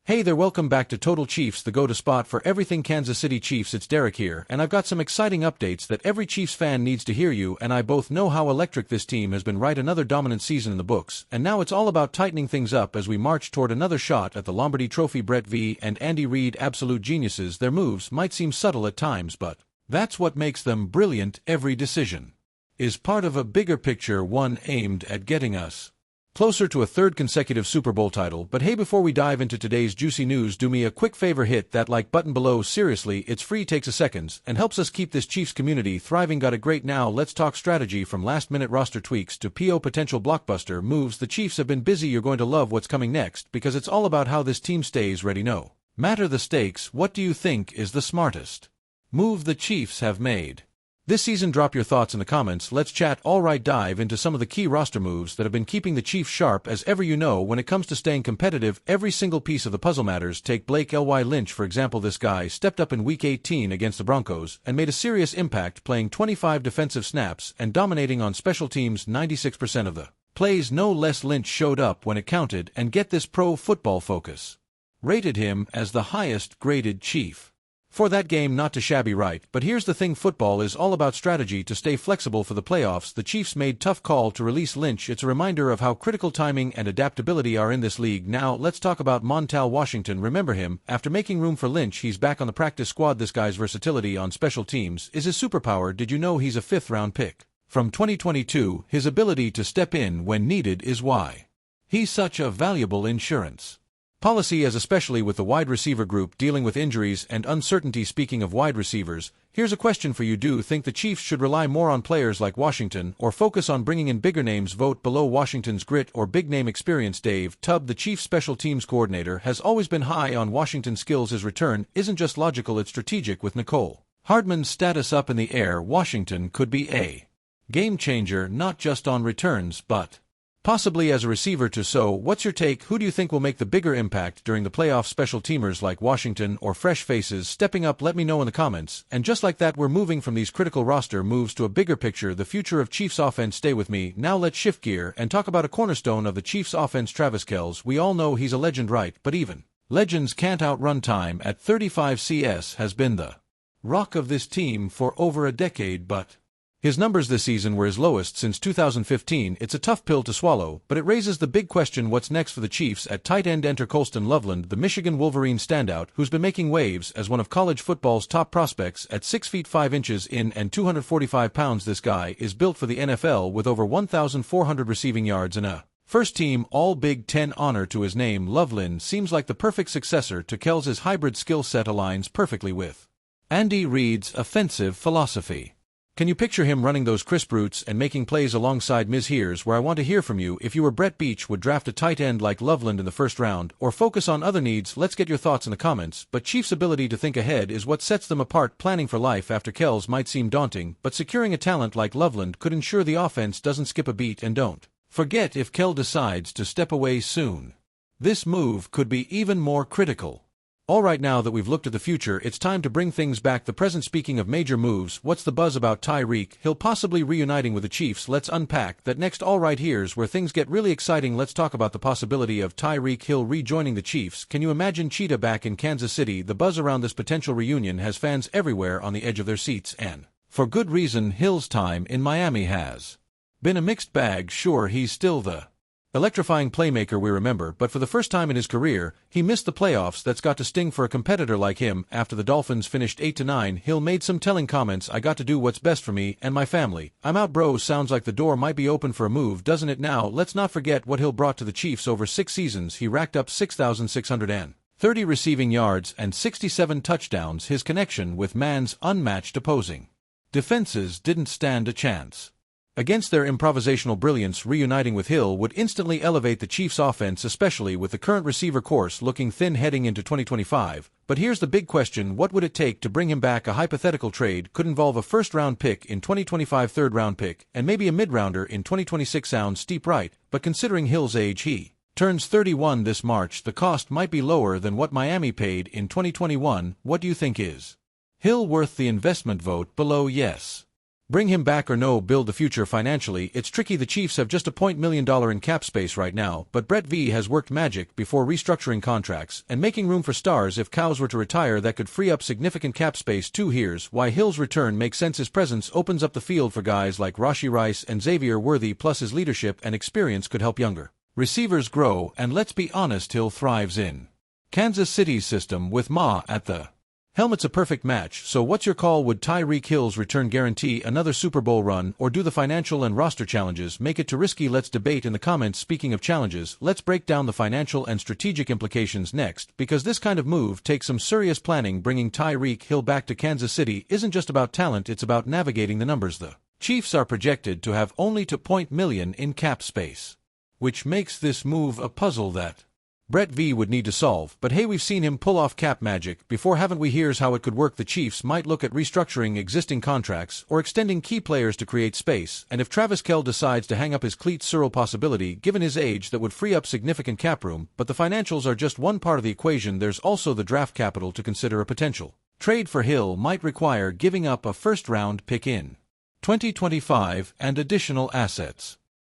Hey there, welcome back to Total Chiefs, the go-to spot for everything Kansas City Chiefs. It's Derek here, and I've got some exciting updates that every Chiefs fan needs to hear. You and I both know how electric this team has been. Right, another dominant season in the books, and now it's all about tightening things up as we march toward another shot at the Lombardi Trophy. Brett V and Andy Reid, absolute geniuses. Their moves might seem subtle at times, but that's what makes them brilliant. Every decision is part of a bigger picture, one aimed at getting us closer to a third consecutive Super Bowl title. But hey, before we dive into today's juicy news, do me a quick favor, hit that like button below. Seriously, it's free, takes a second, and helps us keep this Chiefs community thriving. Got it? Great. Now let's talk strategy. From last-minute roster tweaks to potential blockbuster moves, the Chiefs have been busy. You're going to love what's coming next, because it's all about how this team stays ready. No matter the stakes. What do you think is the smartest move the Chiefs have made this season? Drop your thoughts in the comments. Let's chat. Alright, dive into some of the key roster moves that have been keeping the Chiefs sharp as ever. You know, when it comes to staying competitive, every single piece of the puzzle matters. Take Blake Lynch, for example. This guy stepped up in Week 18 against the Broncos and made a serious impact, playing 25 defensive snaps and dominating on special teams 96% of the plays. No less, Lynch showed up when it counted, and get this, Pro Football Focus rated him as the highest graded Chief for that game. Not too shabby, right? But here's the thing, football is all about strategy. To stay flexible for the playoffs, the Chiefs made tough call to release Lynch. It's a reminder of how critical timing and adaptability are in this league. Now let's talk about Montel Washington. Remember him? After making room for Lynch, he's back on the practice squad. This guy's versatility on special teams is his superpower. Did you know he's a 5th-round pick from 2022? His ability to step in when needed is why he's such a valuable insurance policy, as especially with the wide receiver group dealing with injuries and uncertainty. Speaking of wide receivers, here's a question for you. Do you think the Chiefs should rely more on players like Washington or focus on bringing in bigger names? Vote below. Washington's grit or big name experience? Dave Tubb, the Chiefs special teams coordinator, has always been high on Washington's skills. His return isn't just logical, it's strategic. With Nicole Hardman's status up in the air, Washington could be a game changer, not just on returns, but possibly as a receiver too. So, what's your take? Who do you think will make the bigger impact during the playoffs? Special teamers like Washington or fresh faces stepping up? Let me know in the comments. And just like that, we're moving from these critical roster moves to a bigger picture, the future of Chiefs offense. Stay with me. Now let's shift gear and talk about a cornerstone of the Chiefs offense, Travis Kelce. We all know he's a legend, right? But even legends can't outrun time. At 35 CS, has been the rock of this team for over a decade, but his numbers this season were his lowest since 2015. It's a tough pill to swallow, but it raises the big question: what's next for the Chiefs? At tight end, enter Colston Loveland, the Michigan Wolverine standout, who's been making waves as one of college football's top prospects. At 6 feet 5 inches in and 245 pounds, this guy is built for the NFL, with over 1,400 receiving yards and a first-team All-Big Ten honor to his name. Loveland seems like the perfect successor to Kelce's hybrid skill set, aligns perfectly with Andy Reid's offensive philosophy. Can you picture him running those crisp routes and making plays alongside Miz? Here's where I want to hear from you. If you were Brett Beach, would draft a tight end like Loveland in the first round, or focus on other needs? Let's get your thoughts in the comments. But Chiefs' ability to think ahead is what sets them apart. Planning for life after Kelce might seem daunting, but securing a talent like Loveland could ensure the offense doesn't skip a beat. And don't forget, if Kelce decides to step away soon, this move could be even more critical. Alright, now that we've looked at the future, it's time to bring things back the present. Speaking of major moves, what's the buzz about Tyreek Hill possibly reuniting with the Chiefs? Let's unpack that next. Alright, here's where things get really exciting. Let's talk about the possibility of Tyreek Hill rejoining the Chiefs. Can you imagine Cheetah back in Kansas City? The buzz around this potential reunion has fans everywhere on the edge of their seats, and for good reason. Hill's time in Miami has been a mixed bag. Sure, he's still the electrifying playmaker we remember, but for the first time in his career, he missed the playoffs. That's got to sting for a competitor like him. After the Dolphins finished 8-9, Hill made some telling comments: "I got to do what's best for me and my family. I'm out, bro." Sounds like the door might be open for a move, doesn't it? Now, let's not forget what Hill brought to the Chiefs. Over 6 seasons, he racked up 6,630 receiving yards and 67 touchdowns. His connection with man's unmatched opposing defenses didn't stand a chance against their improvisational brilliance. Reuniting with Hill would instantly elevate the Chiefs' offense, especially with the current receiver course looking thin heading into 2025. But here's the big question: what would it take to bring him back? A hypothetical trade could involve a first-round pick in 2025, third-round pick, and maybe a mid-rounder in 2026. Sounds steep, right? But considering Hill's age, he turns 31 this March, the cost might be lower than what Miami paid in 2021. What do you think? Is Hill worth the investment? Vote below yes Bring him back or no, build the future financially. It's tricky. The Chiefs have just $1 million in cap space right now, but Brett V has worked magic before restructuring contracts and making room for stars. If Cows were to retire, that could free up significant cap space too. Here's why Hill's return makes sense. His presence opens up the field for guys like Rashee Rice and Xavier Worthy, plus his leadership and experience could help younger receivers grow, and let's be honest, Hill thrives in Kansas City's system with Ma at the helm. It's a perfect match. So what's your call? Would Tyreek Hill's return guarantee another Super Bowl run, or do the financial and roster challenges make it too risky? Let's debate in the comments. Speaking of challenges, let's break down the financial and strategic implications next, because this kind of move takes some serious planning. Bringing Tyreek Hill back to Kansas City isn't just about talent, it's about navigating the numbers. The Chiefs are projected to have only $2 million in cap space, which makes this move a puzzle that Brett V would need to solve. But hey, we've seen him pull off cap magic before, haven't we? Here's how it could work. The Chiefs might look at restructuring existing contracts or extending key players to create space, and if Travis Kelce decides to hang up his cleats, Cyril possibility given his age that would free up significant cap room. But the financials are just one part of the equation. There's also the draft capital to consider. A potential trade for Hill might require giving up a first-round pick in 2025 and additional assets.